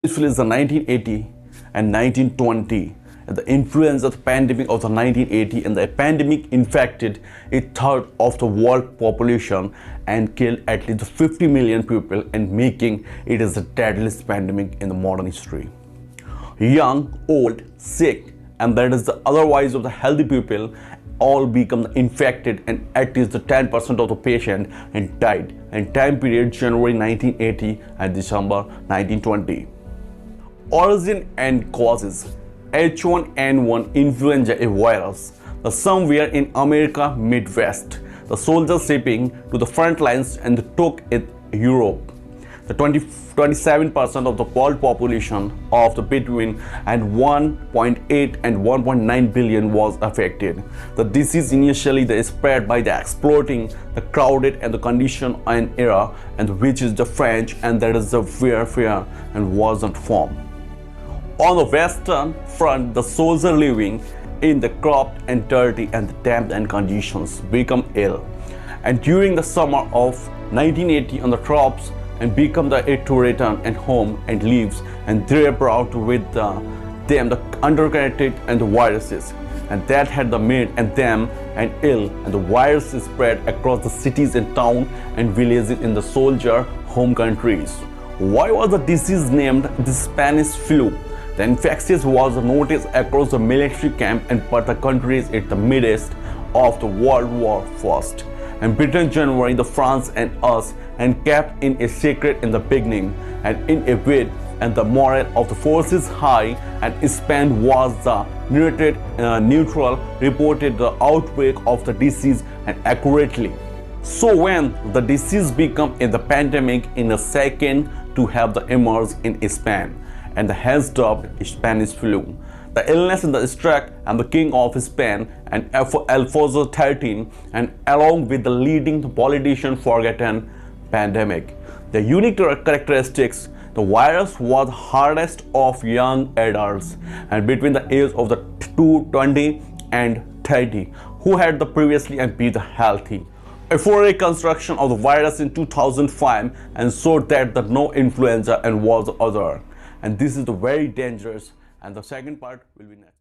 It is the 1980 and 1920. The influenza pandemic of the 1980 and the pandemic infected a third of the world population and killed at least 50 million people, and making it as the deadliest pandemic in the modern history. Young, old, sick, and that is the otherwise of the healthy people all become infected, and at least the 10% of the patient and died in time period January 1980 and December 1920. Origin and causes: H1N1 influenza, a virus, somewhere in America Midwest. The soldiers shipping to the front lines and took it Europe. The 27% of the world population of the between and 1.8 and 1.9 billion was affected. The disease initially they spread by the exploiting the crowded and the condition and era, and which is the French, and that is the warfare and wasn't formed. On the western front, the soldiers living in the corrupt and dirty and damp and conditions become ill, and during the summer of 1980 on the troops and become to return and home and lives, and they brought with them the underconnected and the viruses, and that had the made and them and ill, and the virus is spread across the cities and town and villages in the soldier home countries. Why was the disease named the Spanish flu? The infection was noticed across the military camp and but the countries in the midst of the World War I, and Britain, January, the France and us, and kept in a secret in the beginning, and in a way, and the morale of the forces high, and Spain was the neutral, reported the outbreak of the disease and accurately. So when the disease became in the pandemic in a second to have the emerge in Spain, and the hence dubbed Spanish flu. The illness in the struck and the king of Spain and Alfonso XIII, and along with the leading politician forgotten pandemic. The unique characteristics: the virus was hardest of young adults and between the age of the 20 and 30 who had the previously and be the healthy. A full reconstruction of the virus in 2005 and showed that the no influenza and was the other. And this is the very dangerous, and the second part will be next.